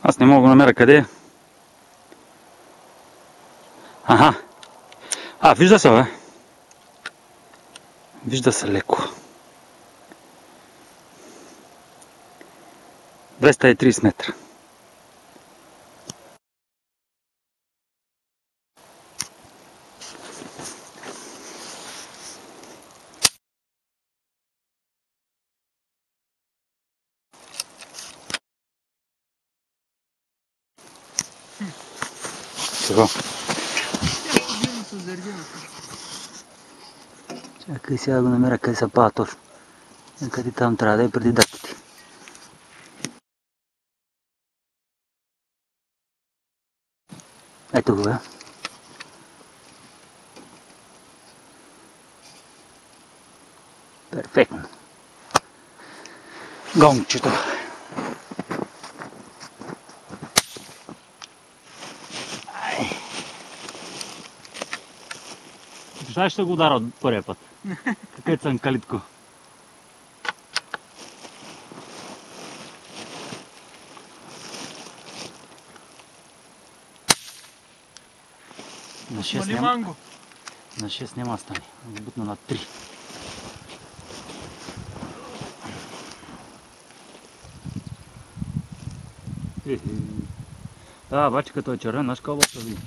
Аз не мога да намеря къде е. Аха. Вижда се, бе. Вижда се леко. 230 метра. Какво? Чакай сега да го намеря къде са пада точно. Къде там трябва да е преди датите. Ето го, бе. Перфектно. Гонгчето. Сега ще го удара от първия път. Какъв съм калитко. На 6 няма стане. Го бутна на 3. Да, обаче като е червен, знаеш какво ще види.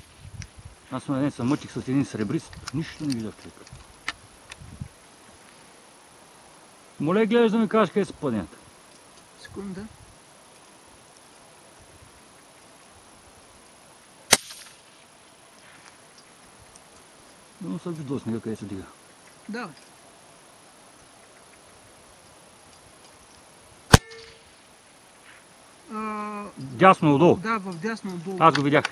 Аз на ден се мъчих с един сребрист, нищо не виждах, човек. Моля, гледаш да ми кажеш къде са паденията. Секунда. Но съм виждал снега къде се дига. Да. Дясно отдолу. Да, в дясно отдолу. Аз го видях.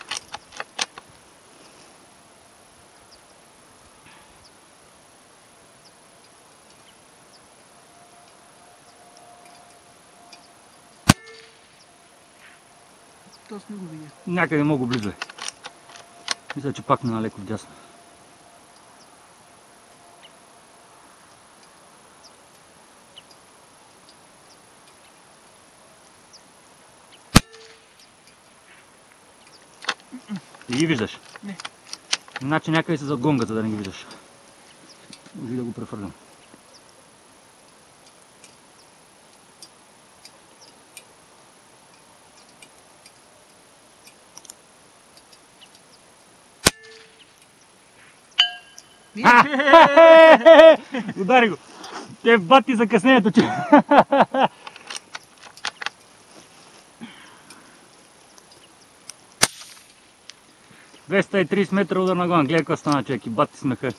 Тоест не го видя. Някъде много близо е. Мисля, че пак на леко вдясно. И ги виждаш? Не. Значи някъде се загонгат, за да не ги виждаш. Може да го префърлям. Удари го! Те бати закъснението, че... ...230 метра удар на главан. Гледай какво стана, човек, и бати смеха.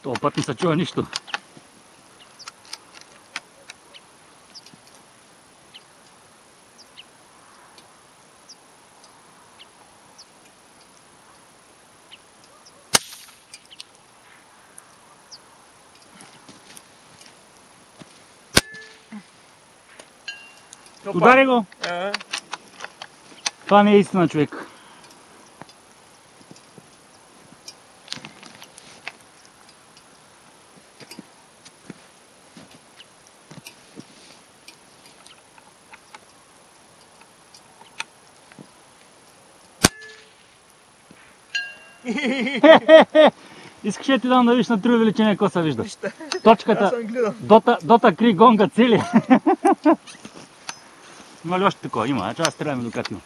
Това път не се чува нищо. Удари го! Това не е истина, човек. Искаш ли ти дам да видиш на 3 увеличение какво се вижда? Точката дота кри гонга цели. Има ли още такова? Има. Аз стреляме докато има.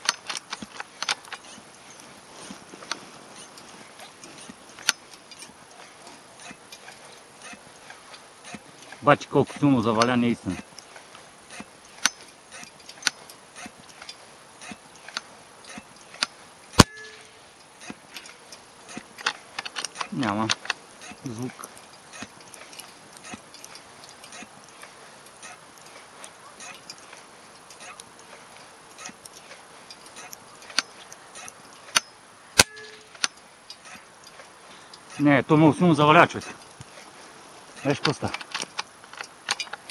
Бачи колко силно заваля, не е истина. Няма звук. Не, то много силно заваля, човек. Виж какво става.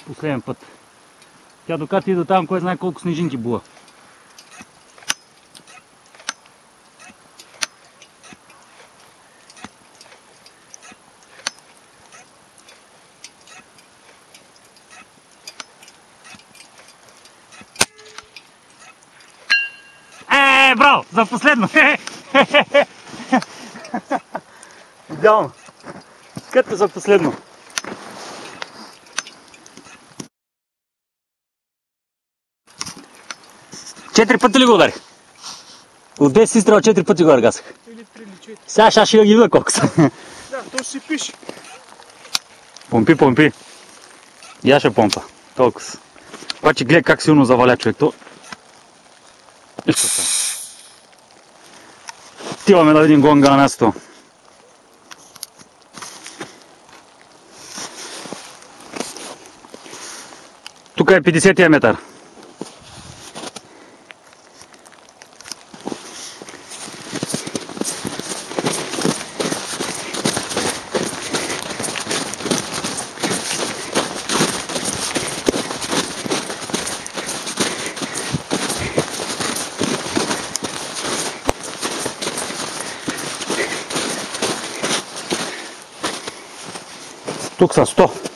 Последен път. Тя докато и до там, кой знае колко снежинки була. браво! За последно! Идеално! Като за последно! 4 пъти ли го ударих? От 10 изстрела 4 пъти го аргасах. Или 3 или 4. Сега ще ги видя колко са. Да, то си пише. Помпи, помпи. Я ще помпа. Толкова са. Обаче гледай как силно заваля човек. То... Ето са. Отиваме да видим гонга на мястото. Тук е 50-тия метър. Тук са 100.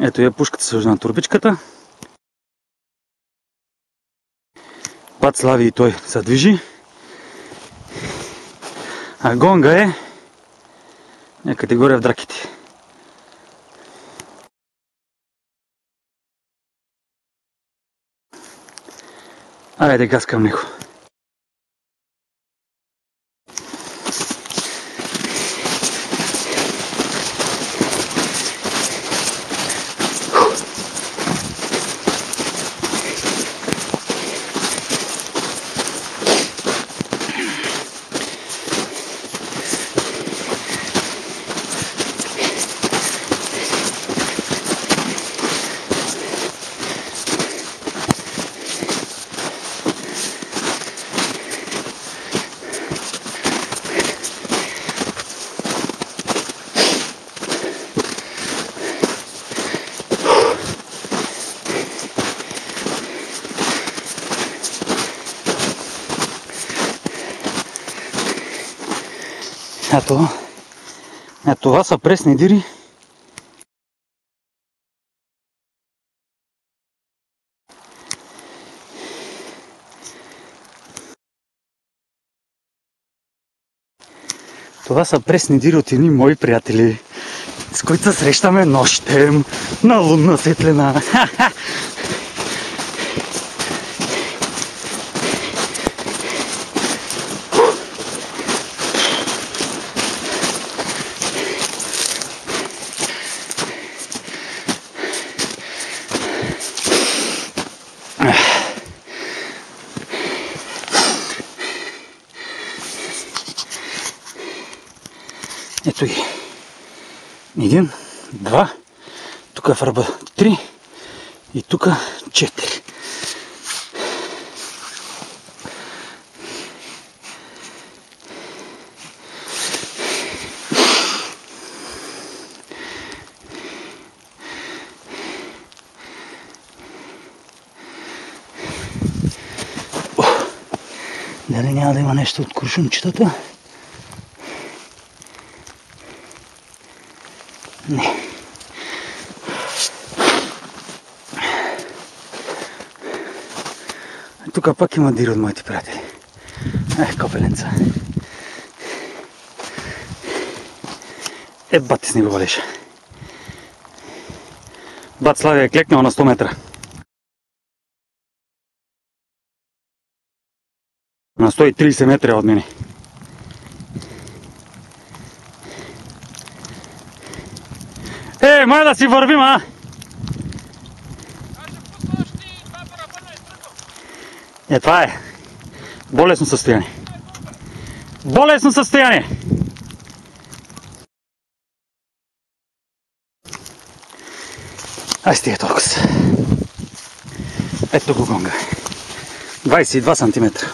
Ето е пушката също на турбичката. Пат Слави и той се движи. А гонга е някъде горе в драките. Айде газ към него. Това са пресни дири. Това са пресни дири от едни мои приятели, с които се срещаме нощем на лунна светлина. Ето ги. 1, 2, тук е върба 3 и тук 4. Дали няма да има нещо от куршумчетата? Не. Тук пак има дири от моите приятели. Копеленца. Бати с него валеше. Бат Славия е клекнал на 100 метра. На 130 метра от мене. Май да си вървим, а? Това е. Болесно състояние. Болесно състояние! Ай стига толкова. Ето го гонга. 22 сантиметра.